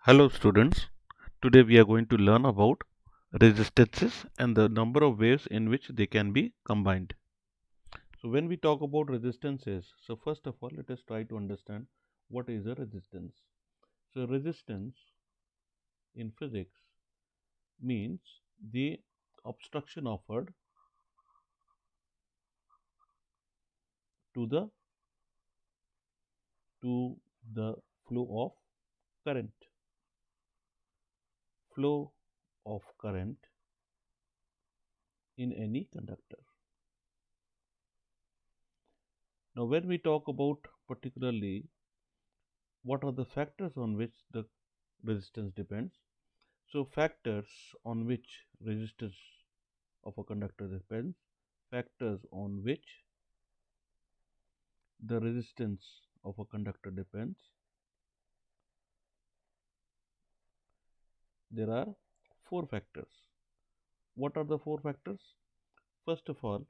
Hello students, today we are going to learn about resistances and the number of ways in which they can be combined. So when we talk about resistances, so first of all let us try to understand what is a resistance. So resistance in physics means the obstruction offered to the flow of current. Flow of current in any conductor. Now when we talk about particularly what are the factors on which the resistance depends. So factors on which resistance of a conductor depends, factors on which the resistance of a conductor depends. There are four factors. What are the four factors? First of all,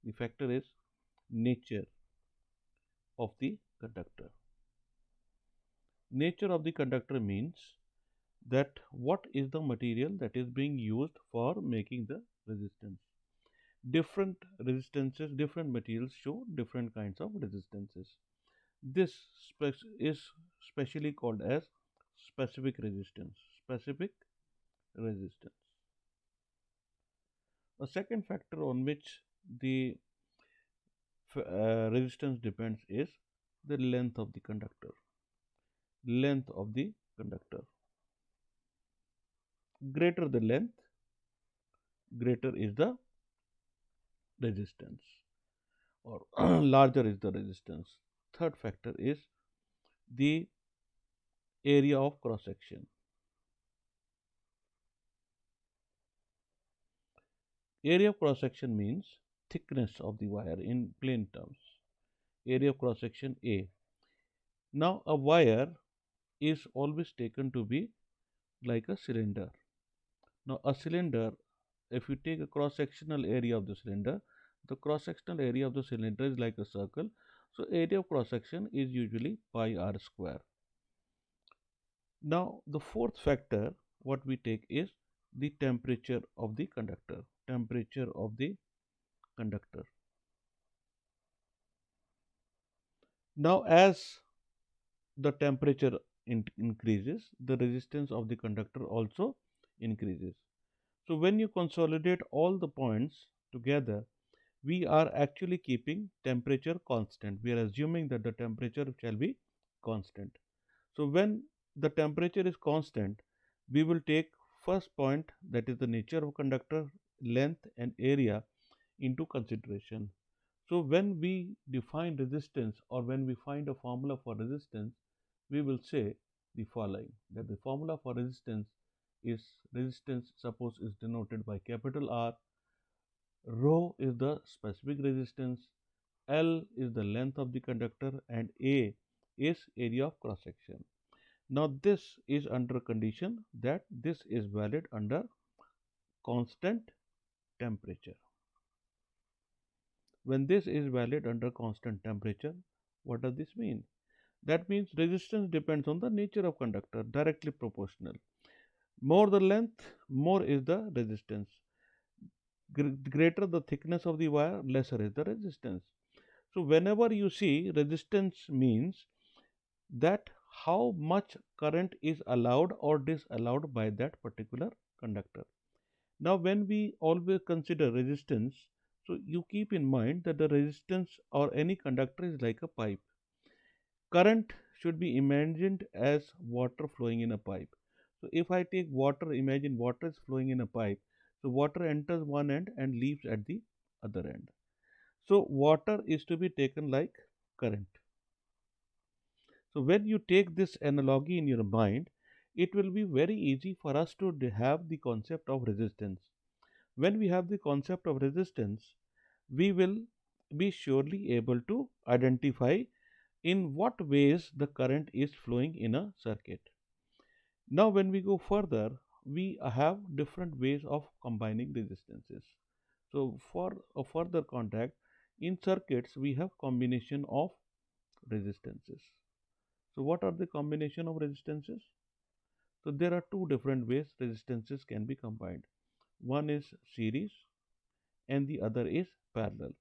the factor is nature of the conductor. Nature of the conductor means that what is the material that is being used for making the resistance. Different resistances, different materials show different kinds of resistances. This is specially called as specific resistance. Specific resistance. A second factor on which the resistance depends is the length of the conductor. Length of the conductor. Greater the length, greater is the resistance, or larger is the resistance. Third factor is the area of cross section. Area of cross section means thickness of the wire in plain terms. Area of cross section A. Now a wire is always taken to be like a cylinder. Now a cylinder, if you take a cross sectional area of the cylinder, the cross sectional area of the cylinder is like a circle. So area of cross section is usually pi r square. Now the fourth factor what we take is the temperature of the conductor. Temperature of the conductor. Now as the temperature increases, the resistance of the conductor also increases. So when you consolidate all the points together, we are actually keeping temperature constant. We are assuming that the temperature shall be constant. So when the temperature is constant, we will take first point, that is the nature of conductor, length and area, into consideration. So when we define resistance, or when we find a formula for resistance, we will say the following, that the formula for resistance is, resistance suppose is denoted by capital R, rho is the specific resistance, L is the length of the conductor, and A is area of cross section. Now this is under condition that this is valid under constant temperature. When this is valid under constant temperature, what does this mean? That means resistance depends on the nature of conductor, directly proportional. More the length, more is the resistance. Greater the thickness of the wire, lesser is the resistance. So whenever you see resistance means that how much current is allowed or disallowed by that particular conductor. Now when we always consider resistance, so you keep in mind that the resistance or any conductor is like a pipe. Current should be imagined as water flowing in a pipe. So if I take water, imagine water is flowing in a pipe. So water enters one end and leaves at the other end. So water is to be taken like current. So when you take this analogy in your mind, it will be very easy for us to have the concept of resistance. When we have the concept of resistance, we will be surely able to identify in what ways the current is flowing in a circuit. Now when we go further, we have different ways of combining resistances. So for a further contact, in circuits we have combination of resistances. So what are the combination of resistances? So there are two different ways resistances can be combined. One is series and the other is parallel.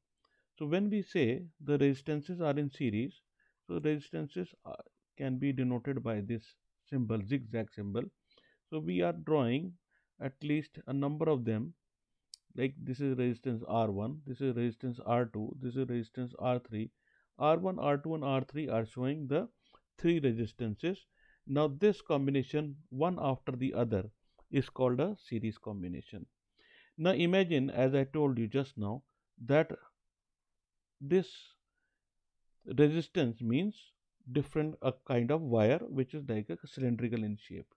So when we say the resistances are in series, so resistances can be denoted by this symbol, zigzag symbol. So we are drawing at least a number of them, like this is resistance R1, this is resistance R2, this is resistance R3. R1, R2 and R3 are showing the three resistances. Now this combination, one after the other, is called a series combination. Now imagine, as I told you just now, that this resistance means different a kind of wire which is like a cylindrical in shape.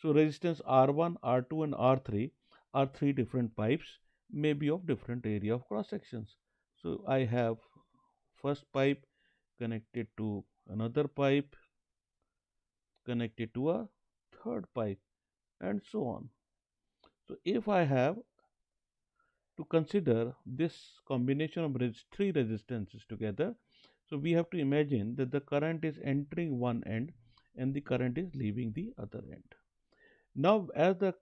So resistance R1, R2 and R3 are three different pipes, maybe of different area of cross sections. So I have first pipe connected to another pipe, connected to a third pipe, and so on. So if I have to consider this combination of three resistances together, so we have to imagine that the current is entering one end and the current is leaving the other end. Now, as the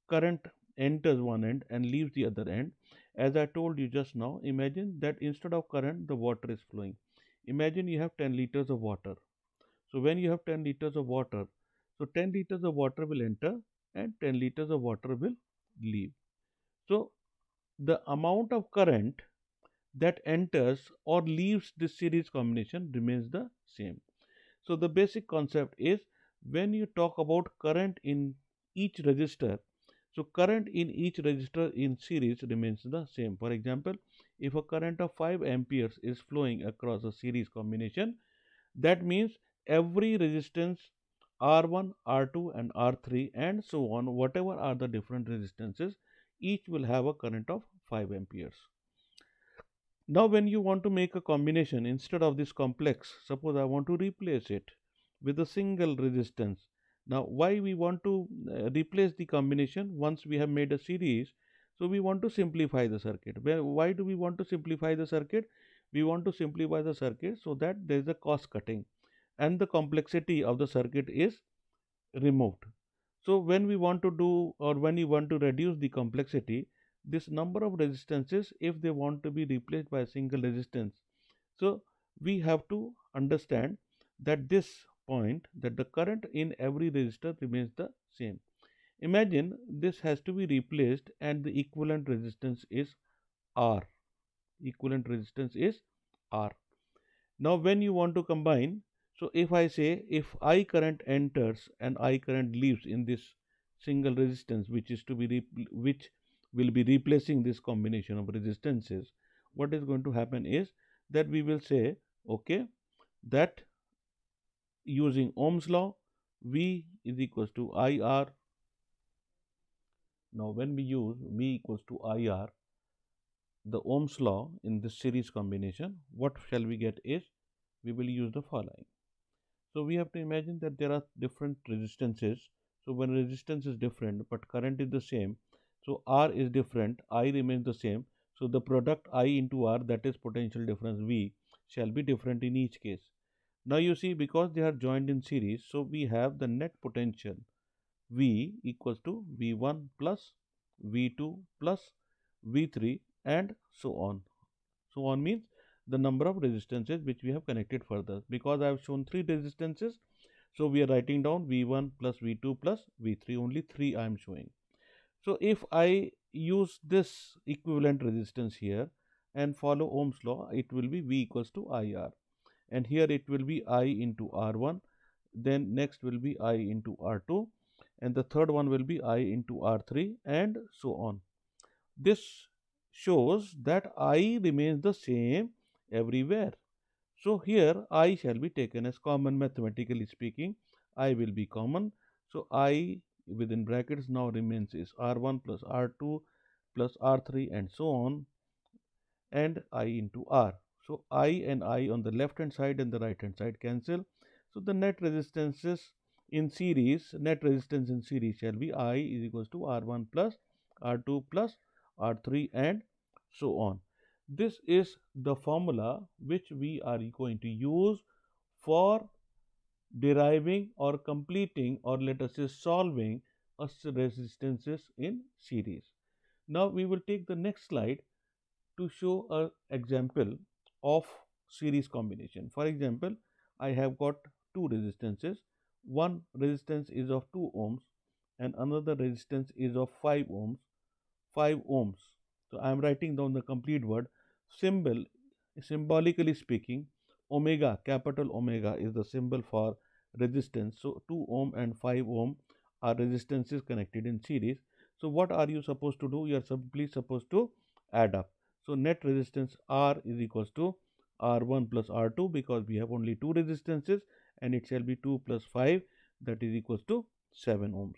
current enters one end and leaves the other end, as I told you just now, imagine that instead of current, the water is flowing. Imagine you have 10 liters of water. So, when you have 10 liters of water, so 10 liters of water will enter and 10 liters of water will leave. So, the amount of current that enters or leaves this series combination remains the same. So, the basic concept is when you talk about current in each resistor, so current in each resistor in series remains the same. For example, if a current of 5 amperes is flowing across a series combination, that means every resistance R1, R2 and R3 and so on, whatever are the different resistances, each will have a current of 5 amperes. Now, when you want to make a combination instead of this complex, suppose I want to replace it with a single resistance. Now, why we want to replace the combination once we have made a series? So, we want to simplify the circuit. Why do we want to simplify the circuit? We want to simplify the circuit so that there is a cost cutting and the complexity of the circuit is removed. So when we want to do or when you want to reduce the complexity, this number of resistances, if they want to be replaced by a single resistance, so we have to understand that this point that the current in every resistor remains the same. Imagine this has to be replaced and the equivalent resistance is R. Equivalent resistance is R. Now when you want to combine, so if I say if I current enters and I current leaves in this single resistance which is to be which will be replacing this combination of resistances, what is going to happen is that we will say okay, that using Ohm's law, V is equals to IR. Now when we use V equals to IR, the Ohm's law in this series combination, what shall we get is we will use the following. So we have to imagine that there are different resistances. So when resistance is different but current is the same, so R is different, I remains the same. So the product I into R, that is potential difference V, shall be different in each case. Now you see, because they are joined in series, so we have the net potential V equals to V1 plus V2 plus V3 and so on. So on means the number of resistances which we have connected further. Because I have shown three resistances, so we are writing down V1 plus V2 plus V3, only three I am showing. So if I use this equivalent resistance here and follow Ohm's law, it will be V equals to IR, and here it will be I into R1, then next will be I into R2, and the third one will be I into R3 and so on. This shows that I remains the same everywhere. So here I shall be taken as common. Mathematically speaking, I will be common. So I within brackets now remains is R1 plus R2 plus R3 and so on, and I into R. So I and I on the left hand side and the right hand side cancel. So the net resistances in series, net resistance in series shall be I is equals to R1 plus R2 plus R3 and so on. This is the formula which we are going to use for deriving or completing, or let us say solving a resistances in series. Now we will take the next slide to show an example of series combination. For example, I have got two resistances. One resistance is of 2 ohms and another resistance is of 5 ohms. 5 ohms. So I am writing down the complete word. Symbolically speaking, omega, capital Omega is the symbol for resistance. So 2 ohm and 5 ohm are resistances connected in series. So what are you supposed to do? You are simply supposed to add up. So net resistance R is equals to R1 plus R2, because we have only two resistances, and it shall be 2 plus 5, that is equals to 7 ohms.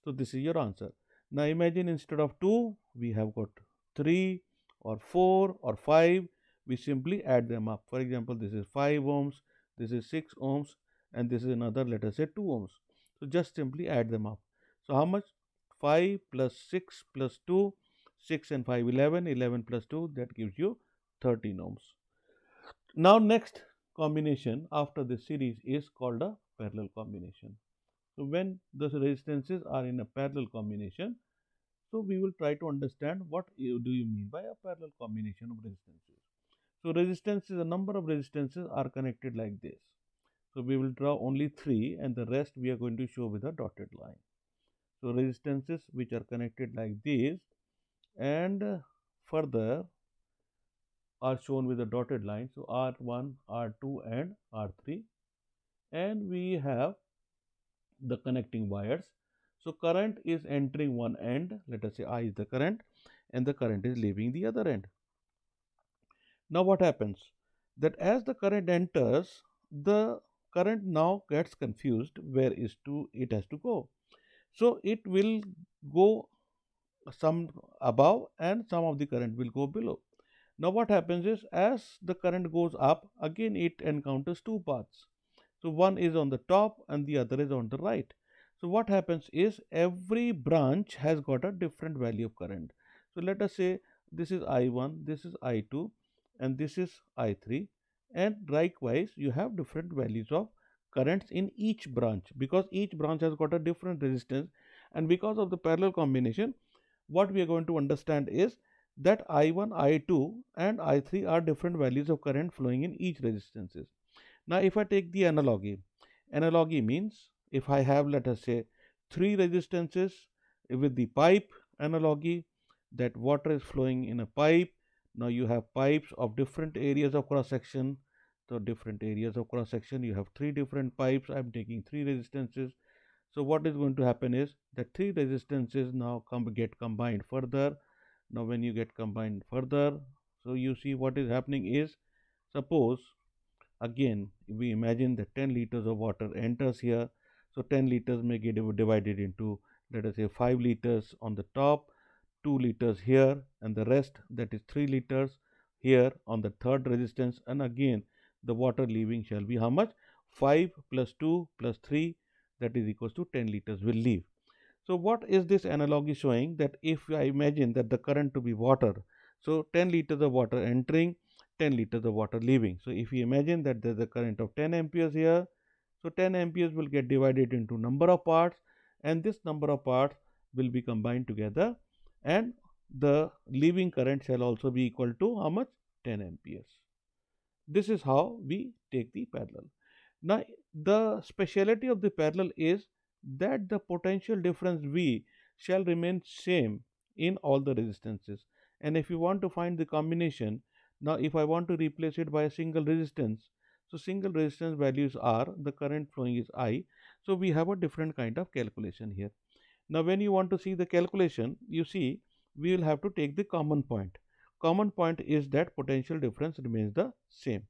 So this is your answer. Now imagine instead of 2 we have got 3 or 4 or 5. We simply add them up. For example, this is 5 ohms, this is 6 ohms, and this is another, let us say, 2 ohms. So just simply add them up. So how much? 5 plus 6 plus 2, 6 and 5 11, 11 plus 2, that gives you 13 ohms. Now next combination after this series is called a parallel combination. So when the resistances are in a parallel combination, so we will try to understand what do you mean by a parallel combination of resistances. So resistance is a number of resistances are connected like this. So we will draw only 3 and the rest we are going to show with a dotted line. So resistances which are connected like this and further are shown with a dotted line. So R1, R2 and R3, and we have the connecting wires. So current is entering one end, let us say I is the current, and the current is leaving the other end. Now what happens? That as the current enters, the current now gets confused where is to it has to go. So it will go some above and some of the current will go below. Now what happens is as the current goes up, again it encounters two paths. So one is on the top and the other is on the right. So what happens is every branch has got a different value of current. So let us say this is I1, this is I2 and this is I3, and likewise you have different values of currents in each branch, because each branch has got a different resistance, and because of the parallel combination what we are going to understand is that I1, I2 and I3 are different values of current flowing in each resistances. Now if I take the analogy means if I have, let us say, three resistances with the pipe analogy, that water is flowing in a pipe. Now you have pipes of different areas of cross section. So different areas of cross section, you have three different pipes. I am taking three resistances. So what is going to happen is that three resistances now get combined further. Now when you get combined further, so you see what is happening is, suppose again we imagine that 10 liters of water enters here. So 10 liters may get divided into, let us say, 5 liters on the top, 2 liters here, and the rest, that is 3 liters here on the third resistance, and again the water leaving shall be how much? 5 plus 2 plus 3, that is equals to 10 liters will leave. So what is this analogy showing? That if I imagine that the current to be water, so 10 liters of water entering, 10 liters of water leaving. So if you imagine that there is a current of 10 amperes here, so 10 amperes will get divided into number of parts, and this number of parts will be combined together, and the leaving current shall also be equal to how much? 10 amperes. This is how we take the parallel. Now, the speciality of the parallel is that the potential difference V shall remain same in all the resistances. And if you want to find the combination, now if I want to replace it by a single resistance, so single resistance values are, the current flowing is I. So we have a different kind of calculation here. Now when you want to see the calculation, you see we will have to take the common point. Common point is that potential difference remains the same,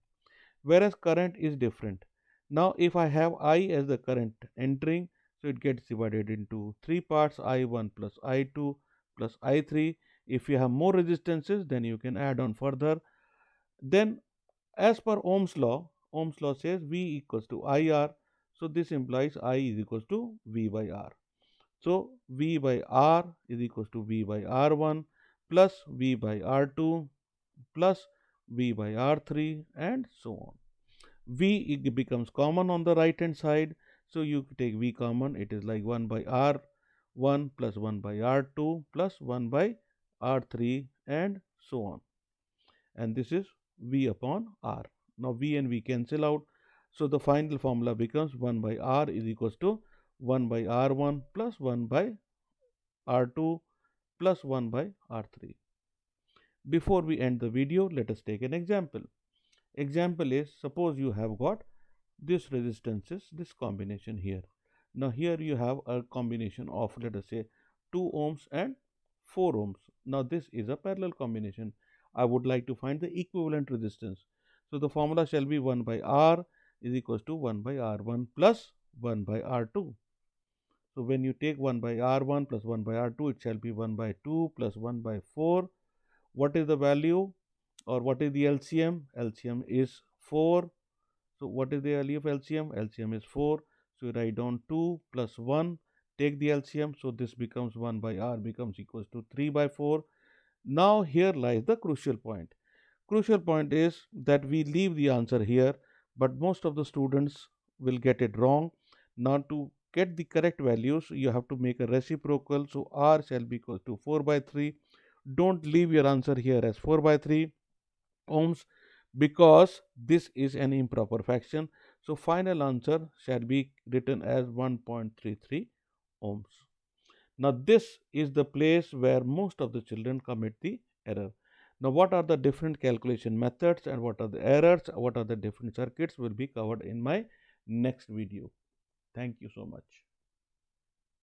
whereas current is different. Now if I have I as the current entering, so it gets divided into three parts, I1 plus I2 plus I3. If you have more resistances, then you can add on further. Then as per Ohm's law says V equals to IR. So this implies I is equals to V by R. So V by R is equals to V by R1 plus V by R2 plus V by R3 and so on. V it becomes common on the right hand side. So you take V common, it is like 1 by R1 plus 1 by R2 plus 1 by R3 and so on. And this is V upon R. Now V and V cancel out. So the final formula becomes 1 by R is equals to 1 by R1 plus 1 by R2 plus 1 by R3. Before we end the video, let us take an example. Example is, suppose you have got this resistances, this combination here. Now here you have a combination of, let us say, 2 ohms and 4 ohms. Now this is a parallel combination. I would like to find the equivalent resistance. So the formula shall be 1 by R is equals to 1 by R1 plus 1 by R2. So when you take 1 by R1 plus 1 by R2, it shall be 1 by 2 plus 1 by 4. What is the value or what is the LCM? LCM is 4. So what is the value of LCM? LCM is 4. So you write down 2 plus 1, take the LCM. So this becomes 1 by R becomes equals to 3 by 4. Now here lies the crucial point. Crucial point is that we leave the answer here, but most of the students will get it wrong. Now to get the correct values, you have to make a reciprocal. So R shall be equal to 4 by 3. Don't leave your answer here as 4 by 3 ohms because this is an improper fraction. So final answer shall be written as 1.33 ohms. Now this is the place where most of the children commit the error. Now what are the different calculation methods and what are the errors, what are the different circuits will be covered in my next video. Thank you so much.